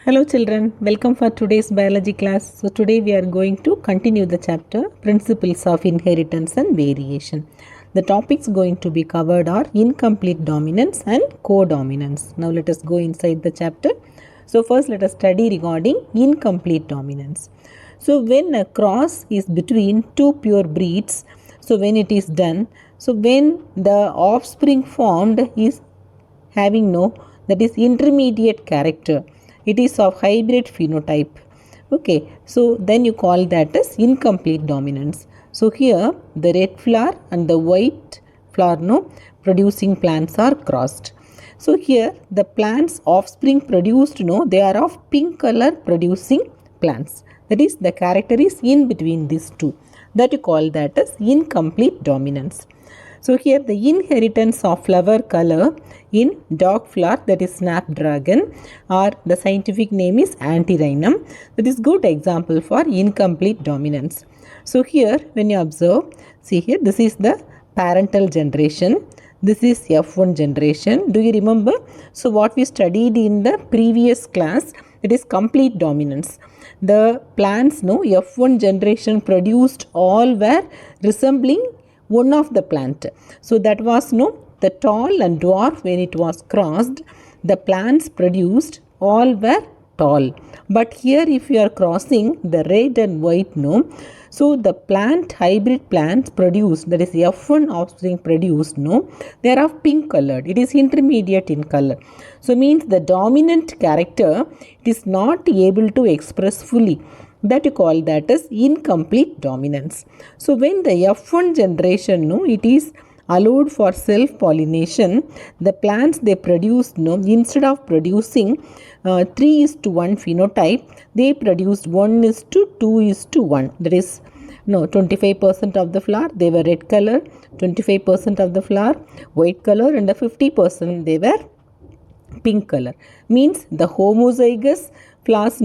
Hello children, welcome for today's biology class. So today we are going to continue the chapter Principles of Inheritance and Variation. The topics going to be covered are incomplete dominance and codominance. Now let us go inside the chapter. So first let us study regarding incomplete dominance. So when a cross is between two pure breeds, so when it is done, so when the offspring formed is having no, that is intermediate character, it is of hybrid phenotype. Okay, so then you call that as incomplete dominance. So here the red flower and the white flower producing plants are crossed. So here the plants offspring produced they are of pink color producing plants, that is the character is in between these two, that you call that as incomplete dominance. So here the inheritance of flower color in dog flower, that is snapdragon, or the scientific name is Antirrhinum, that is good example for incomplete dominance. So here when you observe, see here this is the parental generation, this is F1 generation. Do you remember? So what we studied in the previous class, it is complete dominance. The plants F1 generation produced all were resembling one of the plant. So that was the tall and dwarf. When it was crossed, the plants produced all were tall. But here if you are crossing the red and white, so the plant hybrid plants produced, that is F1 offspring produced, they are of pink colored. It is intermediate in color. So means the dominant character, it is not able to express fully, that you call that as incomplete dominance. So when the F1 generation it is allowed for self-pollination, the plants they produce instead of producing 3:1 phenotype, they produced 1:2:1. That is 25% of the flower they were red color, 25% of the flower white color, and the 50% they were pink color. Means the homozygous flowers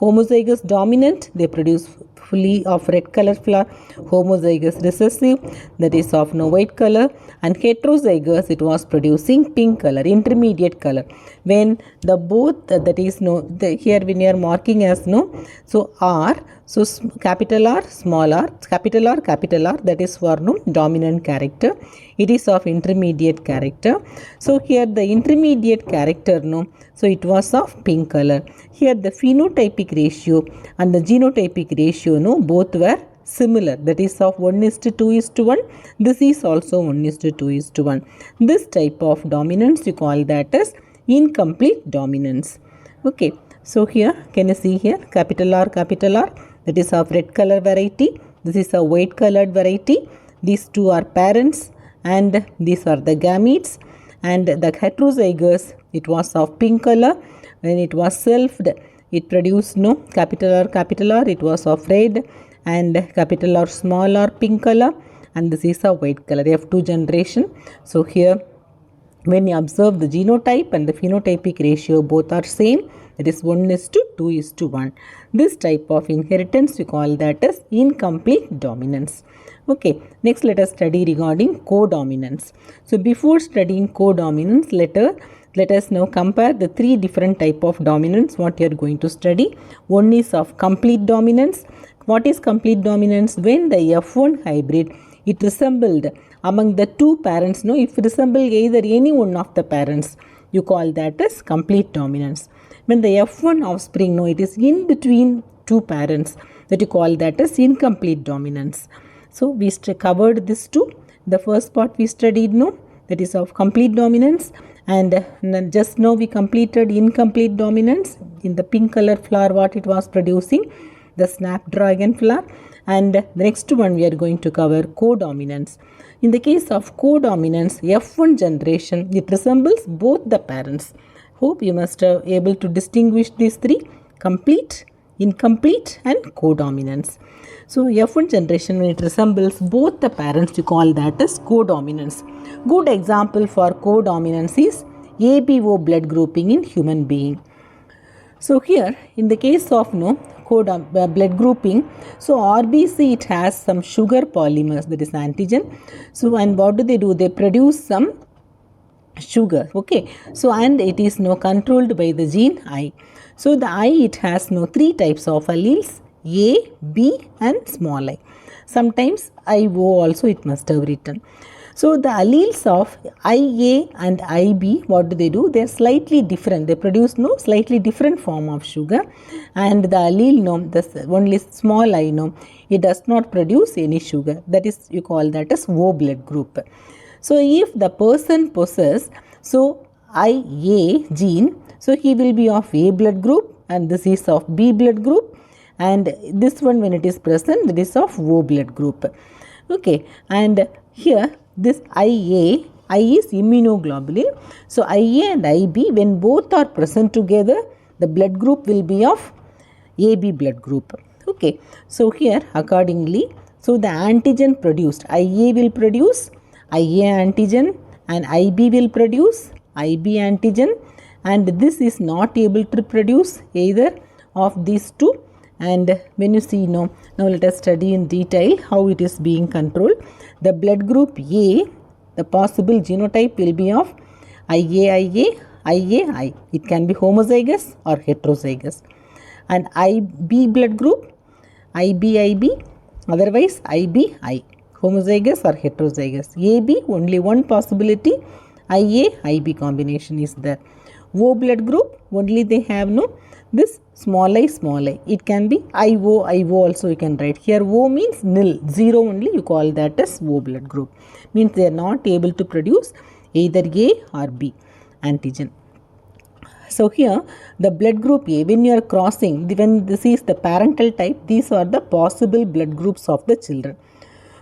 homozygous dominant, they produce fully of red color flower, homozygous recessive, that is of white color, and heterozygous, it was producing pink color, intermediate color. When the both that is here when you are marking as so R, so capital R, small r, capital R, that is for dominant character, it is of intermediate character. So here the intermediate character so it was of pink color. Here the phenotypic ratio and the genotypic ratio both were similar, that is of 1:2:1. This is also 1:2:1. This type of dominance you call that as incomplete dominance. Okay, so here can you see here capital R, that is of red color variety, this is a white colored variety. These two are parents and these are the gametes. And the heterozygous, it was of pink color. When it was selfed, it produced capital R, it was of red, and capital R, small r, pink color, and this is a white color, F2 generation. So here when you observe the genotype and the phenotypic ratio, both are same, it is 1:2:1. This type of inheritance we call that as incomplete dominance. Okay, next let us study regarding codominance. So before studying codominance, let us now compare the three different type of dominance what you are going to study. One is of complete dominance. What is complete dominance? When the F1 hybrid, it resembled among the two parents, if it resembled either any one of the parents, you call that as complete dominance. When the F1 offspring, it is in between two parents, that you call that as incomplete dominance. So we covered this too. The first part we studied that is of complete dominance, and just now we completed incomplete dominance in the pink color flower what it was producing, the snapdragon flower. And the next one we are going to cover codominance. In the case of codominance, F1 generation, it resembles both the parents. Hope you must be able to distinguish these three: complete, incomplete, and codominance. So F1 generation, when it resembles both the parents, you call that as codominance. Good example for codominance is ABO blood grouping in human being. So here in the case of blood grouping, so RBC, it has some sugar polymers, that is antigen. So and what do? They produce some sugar. Okay, so and it is now controlled by the gene I. So the I, it has now three types of alleles, A, B and small I. Sometimes IO also it must have written. So the alleles of IA and IB, what do? They are slightly different. They produce no slightly different form of sugar, and the allele no, the only small I no, it does not produce any sugar. That is, you call that as O blood group. So if the person possesses so IA gene, so he will be of A blood group, and this is of B blood group, and this one when it is present, that is of O blood group. Okay, and here this IA, I is immunoglobulin. So IA and IB, when both are present together, the blood group will be of AB blood group. Okay, so here accordingly, so the antigen produced, IA will produce IA antigen and IB will produce IB antigen, and this is not able to produce either of these two. And when you see now let us study in detail how it is being controlled. The blood group A, the possible genotype will be of IAIA, IAI. It can be homozygous or heterozygous. And IB blood group, IBIB, otherwise IBI, homozygous or heterozygous. AB, only one possibility, IA-IB combination is there. O blood group, only they have no this small I. It can be IO also you can write. Here O means nil, 0 only, you call that as O blood group. Means they are not able to produce either A or B antigen. So here the blood group A, when you are crossing, when this is the parental type, these are the possible blood groups of the children.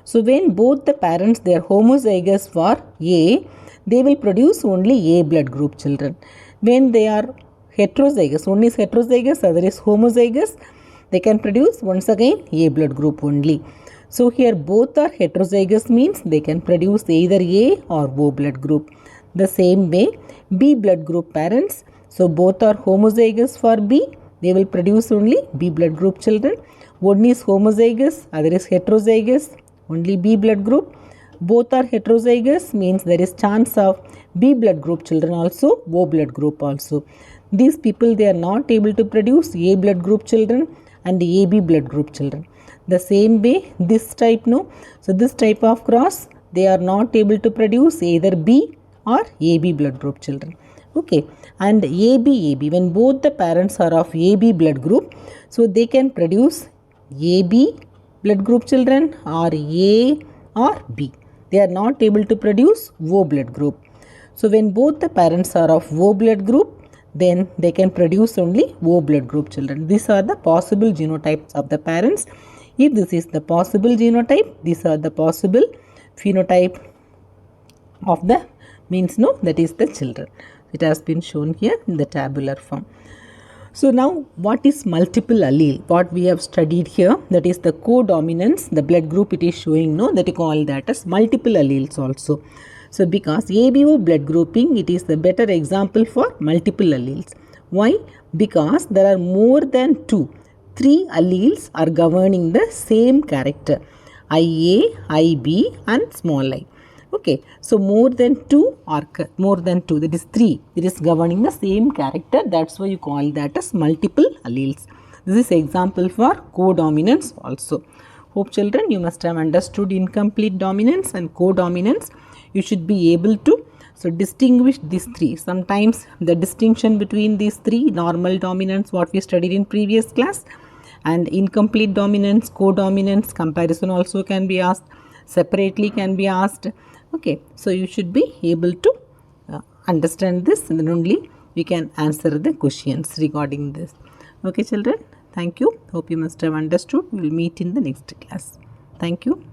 So when both the parents, they are homozygous for A, they will produce only A blood group children. When they are heterozygous, one is heterozygous, other is homozygous, they can produce once again A blood group only. So here both are heterozygous means they can produce either A or O blood group. The same way B blood group parents, so both are homozygous for B, they will produce only B blood group children. One is homozygous, other is heterozygous, only B blood group. Both are heterozygous means there is chance of B blood group children also, O blood group also. These people, they are not able to produce A blood group children and AB blood group children. The same way this type no, so this type of cross, they are not able to produce either B or AB blood group children. Okay, and AB, when both the parents are of AB blood group, so they can produce AB blood group children or A or B. They are not able to produce O blood group. So when both the parents are of O blood group, then they can produce only O blood group children. These are the possible genotypes of the parents. If this is the possible genotype, these are the possible phenotype of the means no, that is the children. It has been shown here in the tabular form. So now what is multiple allele? What we have studied here, that is the codominance, the blood group it is showing no, that you call that as multiple alleles also. So because ABO blood grouping, it is the better example for multiple alleles. Why? Because there are more than 3 alleles are governing the same character, IA, IB and small I. Okay, so more than 2 or more than 2, that is 3, it is governing the same character. That's why you call that as multiple alleles. This is example for codominance also. Hope children, you must have understood incomplete dominance and codominance. You should be able to distinguish these 3. Sometimes the distinction between these 3, normal dominance, what we studied in previous class, and incomplete dominance, codominance, comparison also can be asked, separately can be asked. Okay, so you should be able to understand this, and then only we can answer the questions regarding this. Okay children, thank you. Hope you must have understood. We will meet in the next class. Thank you.